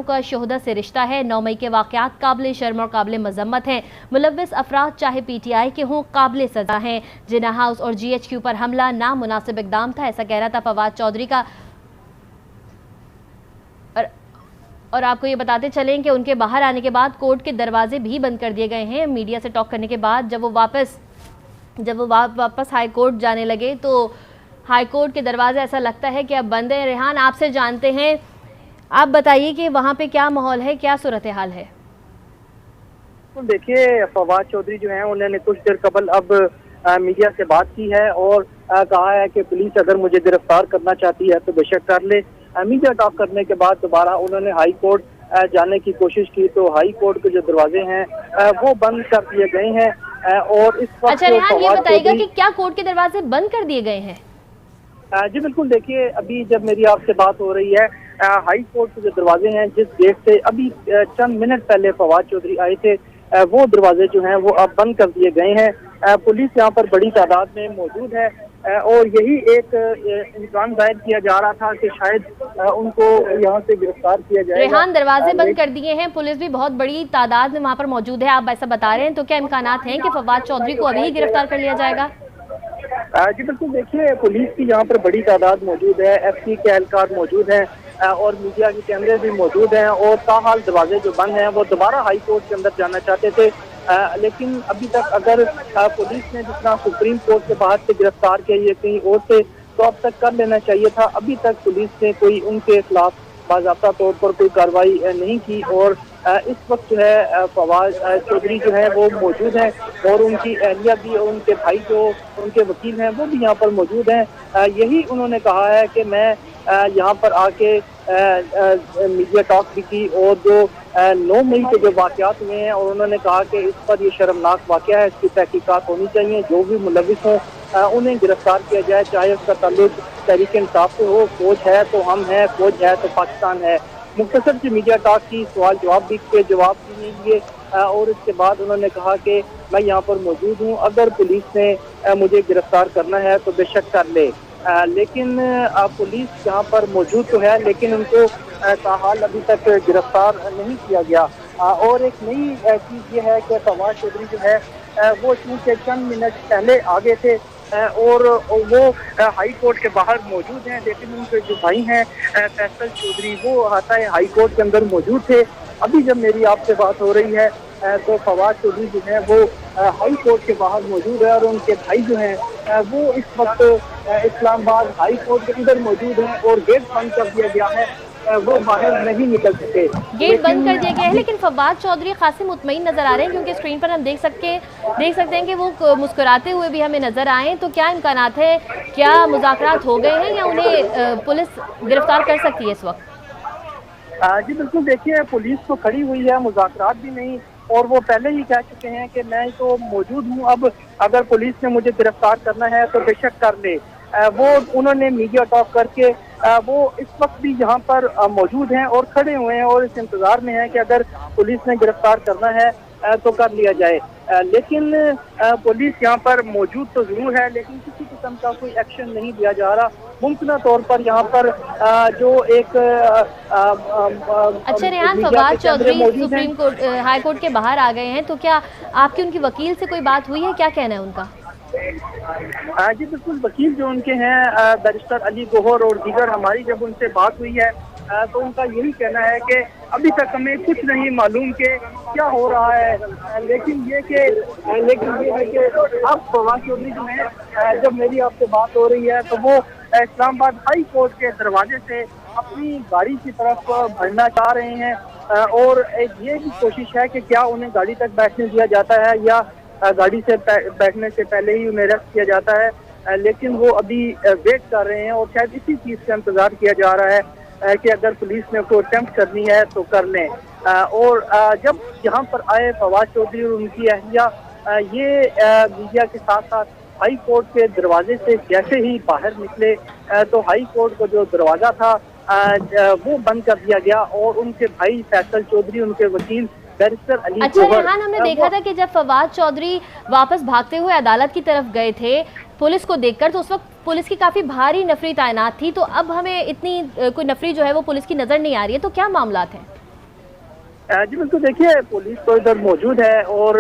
का शोहदा से रिश्ता है। 9 मई के वाक़यात काबिल शर्म और काबिल मजम्मत हैं। मुलव्विस अफराद चाहे PTI के हों काबिल सज़ा हैं। जिन्ना हाउस और GHQ पर हमला नामुनासिब इक़दाम था, ऐसा कह रहा था फवाद चौधरी का। और आपको ये बताते चलें कि उनके बाहर आने के बाद कोर्ट के दरवाजे भी बंद कर दिए गए हैं। मीडिया से टॉक करने के बाद जब वो वापस हाई कोर्ट जाने लगे तो हाई कोर्ट के दरवाजे ऐसा लगता है कि अब बंद हैं। रेहान, आपसे जानते हैं, आप बताइए कि वहाँ पे क्या माहौल है, क्या सूरत हाल है? तो देखिए, फवाद चौधरी जो हैं उन्होंने कुछ देर कबल अब मीडिया से बात की है और कहा है कि पुलिस अगर मुझे गिरफ्तार करना चाहती है तो बेशक कर ले। मीडिया टॉक करने के बाद दोबारा उन्होंने हाई कोर्ट जाने की कोशिश की तो हाई कोर्ट के जो दरवाजे हैं वो बंद कर दिए गए हैं और इस वक्त अच्छा रेहान, ये बताइएगा कि क्या कोर्ट के दरवाजे बंद कर दिए गए हैं? जी बिल्कुल, देखिए अभी जब मेरी आपसे बात हो रही है हाई कोर्ट के जो दरवाजे हैं, जिस गेट से अभी चंद मिनट पहले फवाद चौधरी आए थे, वो दरवाजे जो हैं वो अब बंद कर दिए गए हैं। पुलिस यहाँ पर बड़ी तादाद में मौजूद है और यही एक इम्कान जाहिर किया जा रहा था कि शायद उनको यहाँ से गिरफ्तार किया जाए। रेहान, दरवाजे बंद कर दिए हैं, पुलिस भी बहुत बड़ी तादाद में वहाँ पर मौजूद है, आप ऐसा बता रहे हैं, तो क्या इम्कानात हैं कि फवाद चौधरी को अभी गिरफ्तार कर लिया जाएगा? जी बिल्कुल, देखिए पुलिस की यहाँ पर बड़ी तादाद मौजूद है, FT के एहलकार मौजूद हैं और मीडिया के कैमरे भी मौजूद हैं और ताहाल दरवाजे जो बंद हैं वो दोबारा हाई कोर्ट के अंदर जाना चाहते थे, लेकिन अभी तक अगर पुलिस ने जितना सुप्रीम कोर्ट के बाहर से गिरफ्तार किया ये कहीं और से तो अब तक कर लेना चाहिए था। अभी तक पुलिस ने कोई उनके खिलाफ बाज़ाब्ता तौर पर कोई कार्रवाई नहीं की और इस वक्त जो है फवाद चौधरी जो है वो मौजूद हैं और उनकी अहलिया भी और उनके भाई जो उनके वकील हैं वो भी यहाँ पर मौजूद हैं। यही उन्होंने कहा है कि मैं यहाँ पर आके मीडिया टॉक भी की और जो 9 मई के जो वाक़यात हुए हैं और उन्होंने कहा कि इस पर ये शर्मनाक वाक़या है, इसकी तहकीकात होनी चाहिए, जो भी मुलविस हों उन्हें गिरफ्तार किया जाए, चाहे उसका ताल्लुक तहरीक इंसाफ से हो। फौज है तो हम हैं, फौज है तो पाकिस्तान है। मुख्तसर से मीडिया टॉक की, सवाल जवाब भी के जवाब भी नहीं दिए और इसके बाद उन्होंने कहा कि मैं यहाँ पर मौजूद हूँ, अगर पुलिस ने मुझे गिरफ्तार करना है तो बेशक कर ले। लेकिन पुलिस यहाँ पर मौजूद तो है लेकिन उनको ताहाल अभी तक गिरफ्तार नहीं किया गया। और एक नई चीज़ ये है कि फवाद चौधरी जो है वो चूँकि चंद मिनट पहले आगे थे और वो हाई कोर्ट के बाहर मौजूद हैं, लेकिन उनके जो भाई हैं फैसल चौधरी वो हाई कोर्ट के अंदर मौजूद थे। अभी जब मेरी आपसे बात हो रही है तो फवाद चौधरी जो है वो हाई कोर्ट के बाहर मौजूद है और उनके भाई जो हैं वो इस वक्त इस्लामाबाद हाई कोर्ट के अंदर मौजूद हैं और गेट बंद कर दिया गया है, वो बाहर नहीं निकल सके। गेट बंद कर दिया गया है, लेकिन फवाद चौधरी खासे मुतमईन नजर आ रहे हैं क्योंकि स्क्रीन पर हम देख सकते हैं कि वो मुस्कुराते हुए भी हमें नजर आए। तो क्या इम्कानात है, क्या मुज़ाकरात हो गए हैं या उन्हें पुलिस गिरफ्तार कर सकती है इस वक्त? जी बिल्कुल, देखिए पुलिस तो खड़ी हुई है, मुज़ाकरात भी नहीं और वो पहले ही कह चुके हैं कि मैं तो मौजूद हूँ, अब अगर पुलिस ने मुझे गिरफ्तार करना है तो बेशक कर ले। वो उन्होंने मीडिया टॉक करके वो इस वक्त भी यहाँ पर मौजूद हैं और खड़े हुए हैं और इस इंतज़ार में हैं कि अगर पुलिस ने गिरफ्तार करना है तो कर लिया जाए। लेकिन पुलिस यहाँ पर मौजूद तो ज़रूर है लेकिन किसी किस्म का कोई एक्शन नहीं दिया जा रहा। मुमकिन तौर पर यहाँ पर जो एक अच्छा रेहान, Fawad Chaudhry supreme court high court के बाहर आ गए हैं, तो क्या आपकी उनकी वकील से कोई बात हुई है, क्या कहना है उनका? जी बिल्कुल, वकील जो उनके हैं बैरिस्टर अली गोहर और दीगर, हमारी जब उनसे बात हुई है तो उनका यही कहना है कि अभी तक हमें कुछ नहीं मालूम कि क्या हो रहा है, लेकिन ये है कि अब फवाद चौधरी जो है जब मेरी आपसे बात हो रही है तो वो इस्लामाबाद हाई कोर्ट के दरवाजे से अपनी गाड़ी की तरफ बढ़ना चाह रहे हैं और ये भी कोशिश है कि क्या उन्हें गाड़ी तक बैठने दिया जाता है या गाड़ी से बैठने से पहले ही उन्हें अरेस्ट किया जाता है, लेकिन वो अभी वेट कर रहे हैं और शायद इसी चीज़ का इंतज़ार किया जा रहा है कि अगर पुलिस ने कोई अटेम्प्ट करनी है तो कर लें। और जब यहाँ पर आए फवाद चौधरी और उनकी अहलिया ये मीडिया के साथ साथ हाई कोर्ट के दरवाजे से जैसे ही बाहर निकले तो हाई कोर्ट का जो दरवाज़ा था वो बंद कर दिया गया और उनके भाई फैसल चौधरी, उनके वकील बैरिस्टर अली अच्छा रेहान, हमने देखा था कि जब फवाद चौधरी वापस भागते हुए अदालत की तरफ गए थे पुलिस को देखकर, तो उस वक्त पुलिस की काफ़ी भारी नफरी तैनात थी, तो अब हमें इतनी कोई नफरी जो है वो पुलिस की नज़र नहीं आ रही है, तो क्या मामलात हैं? जी बिल्कुल, देखिए पुलिस तो इधर मौजूद है और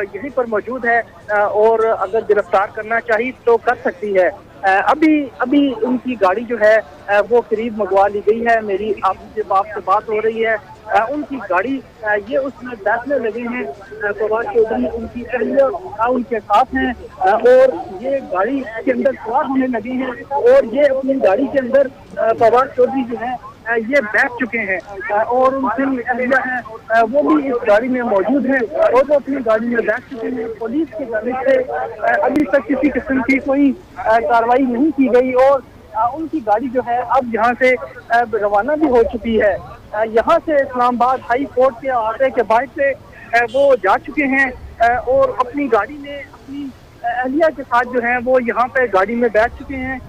यहीं पर मौजूद है और अगर गिरफ्तार करना चाहिए तो कर सकती है। अभी अभी उनकी गाड़ी जो है वो करीब मंगवा ली गई है। मेरी आपसे बात हो रही है। उनकी गाड़ी ये उसमें बैठने लगे हैं। फवाद चौधरी उनकी अहलिया उनके साथ हैं और ये गाड़ी के अंदर सवार होने लगे हैं और ये अपनी गाड़ी के अंदर फवाद चौधरी जो है ये बैठ चुके हैं और उनकी अहलिया है वो भी इस गाड़ी में मौजूद हैं और वो अपनी गाड़ी में बैठ चुके हैं। पुलिस की जानिब से अभी तक किसी किस्म की कोई कार्रवाई नहीं की गई और उनकी गाड़ी जो है अब यहाँ से रवाना भी हो चुकी है। यहाँ से इस्लामाबाद हाई कोर्ट के अहाते के बाहर से वो जा चुके हैं और अपनी गाड़ी में अपनी अहलिया के साथ जो है वो यहाँ पे गाड़ी में बैठ चुके हैं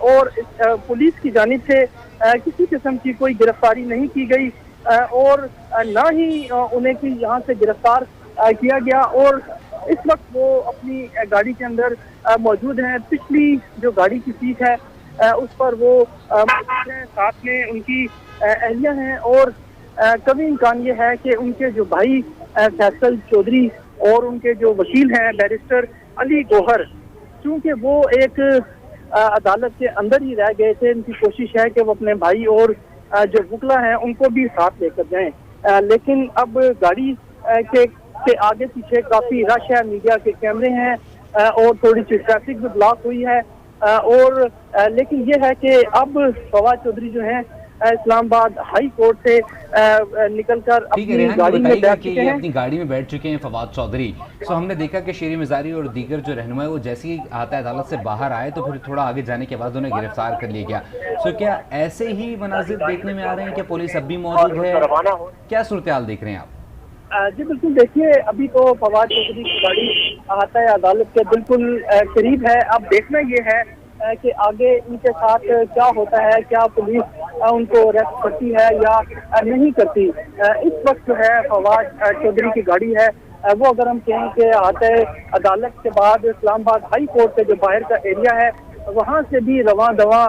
और पुलिस की जानिब से किसी किस्म की कोई गिरफ्तारी नहीं की गई और ना ही उन्हें की यहाँ से गिरफ्तार किया गया और इस वक्त वो अपनी गाड़ी के अंदर मौजूद हैं। पिछली जो गाड़ी की सीट है उस पर वो साथ में उनकी अहलिया हैं और कभी इम्कान ये है कि उनके जो भाई फैसल चौधरी और उनके जो वकील हैं बैरिस्टर अली गौहर, चूँकि वो एक अदालत के अंदर ही रह गए थे, इनकी कोशिश है कि वो अपने भाई और जो वकला हैं उनको भी साथ लेकर जाएं। लेकिन अब गाड़ी के आगे पीछे काफ़ी रश है, मीडिया के कैमरे हैं और थोड़ी सी ट्रैफिक भी ब्लॉक हुई है और लेकिन ये है कि अब फवाद चौधरी जो हैं इस्लामाबाद हाई कोर्ट से निकलकर अपनी गाड़ी में बैठ चुके हैं। अपनी गाड़ी में बैठ चुके हैं फवाद चौधरी। सो हमने देखा कि शेरी मिजारी और दीगर जो रहनुमा है वो जैसे ही आता अदालत से बाहर आए तो फिर थोड़ा आगे जाने के बाद उन्हें गिरफ्तार कर लिया गया। सो क्या ऐसे ही मनाजिर देखने में आ रहे हैं कि पुलिस अब भी मौजूद है? क्या सूरत हाल देख रहे हैं आप? जी बिल्कुल, देखिए अभी तो फवाद चौधरी की गाड़ी अहाता अदालत के बिल्कुल करीब है। अब देखना ये है कि आगे इनके साथ क्या होता है, क्या पुलिस उनको अरेस्ट करती है या नहीं करती। इस वक्त जो है फवाद चौधरी की गाड़ी है वो अगर हम कहें कि आते अदालत के बाद इस्लामाबाद हाई कोर्ट के जो बाहर का एरिया है वहाँ से भी रवां दवा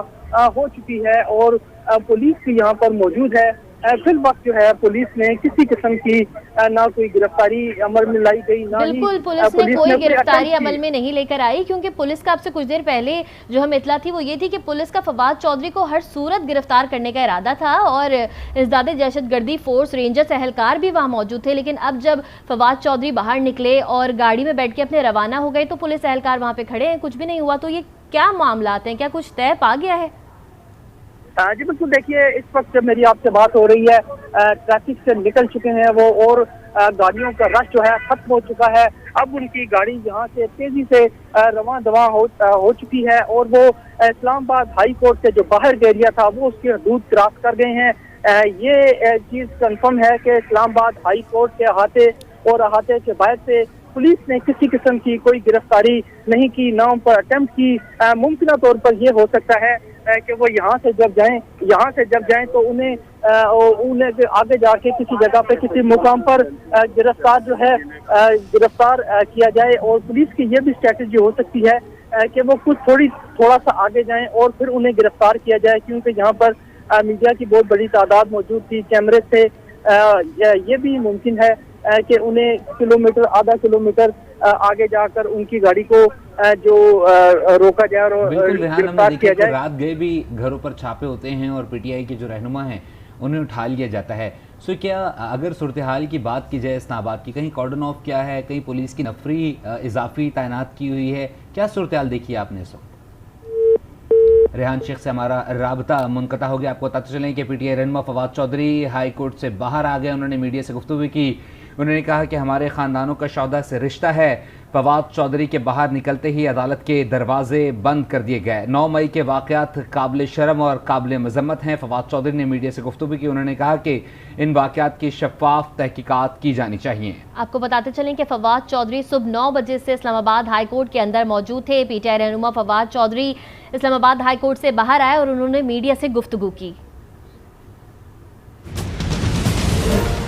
हो चुकी है और पुलिस भी यहाँ पर मौजूद है। फिर वक्त जो है पुलिस ने किसी किस्म की ना कोई गिरफ्तारी अमल में लाई गई, ना बिल्कुल पुलिस ने कोई गिरफ्तारी अमल में नहीं लेकर आई, क्योंकि पुलिस का आपसे कुछ देर पहले जो हमें इतला थी वो ये थी कि पुलिस का फवाद चौधरी को हर सूरत गिरफ्तार करने का इरादा था और इज़दाद दहशतगर्दी फोर्स रेंजर्स एहलकार भी वहाँ मौजूद थे। लेकिन अब जब फवाद चौधरी बाहर निकले और गाड़ी में बैठ के अपने रवाना हो गए तो पुलिस एहलकार वहाँ पे खड़े हैं, कुछ भी नहीं हुआ। तो ये क्या मामलात हैं, क्या कुछ तय पा गया है? जी बिल्कुल, देखिए इस वक्त जब मेरी आपसे बात हो रही है ट्रैफिक से निकल चुके हैं वो और गाड़ियों का रश जो है खत्म हो चुका है। अब उनकी गाड़ी यहाँ से तेजी से रवां दवा हो चुकी है और वो इस्लामाबाद हाई कोर्ट से जो बाहर का एरिया था वो उसकी हदूद क्रॉस कर गए हैं। ये चीज़ कंफर्म है कि इस्लामाबाद हाई कोर्ट के अहाते के बाहर से पुलिस ने किसी किस्म की कोई गिरफ्तारी नहीं की, ना उन पर अटेम्प्ट की। मुमकिन तौर पर यह हो सकता है कि वो यहाँ से जब जाएं तो उन्हें आगे जाके किसी जगह पे किसी मुकाम पर गिरफ्तार किया जाए और पुलिस की ये भी स्ट्रेटजी हो सकती है कि वो थोड़ा सा आगे जाएं और फिर उन्हें गिरफ्तार किया जाए, क्योंकि यहाँ पर मीडिया की बहुत बड़ी तादाद मौजूद थी, कैमरे थे। ये भी मुमकिन है कि उन्हें आधा किलोमीटर आगे जाकर उनकी गाड़ी को जो रोका जाए और गिरफ्तार किया जाए। रात गए भी घरों पर छापे होते हैं और पीटीआई के जो रहनुमा हैं उन्हें उठा लिया जाता है। सो क्या अगर सूरत हाल की बात की जाए इस्लामाबाद की, कहीं कॉर्डन ऑफ किया है, कहीं पुलिस की नफरी इजाफी तैनात की हुई है, क्या सूरत हाल देखी आपने? सो रेहान शेख से हमारा राबता मुनक़ता हो गया। आपको बताते चलें कि पीटीआई रहनुमा फवाद चौधरी हाई कोर्ट से बाहर आ गए। उन्होंने मीडिया से गुफ्तगू की। उन्होंने कहा कि हमारे ख़ानदानों का शौदा से रिश्ता है। फवाद चौधरी के बाहर निकलते ही अदालत के दरवाजे बंद कर दिए गए। 9 मई के वाक़यात काबिल शर्म और काबिल मज़म्मत हैं। फवाद चौधरी ने मीडिया से गुफ्तगू की। उन्होंने कहा कि इन वाक़यात की शफ़ाफ तहकीकात की जानी चाहिए। आपको बताते चलें कि फवाद चौधरी सुबह 9 बजे से इस्लामाबाद हाई कोर्ट के अंदर मौजूद थे। पीटीआई रहनुमा फवाद चौधरी इस्लामाबाद हाई कोर्ट से बाहर आए और उन्होंने मीडिया से गुफ्तगू की।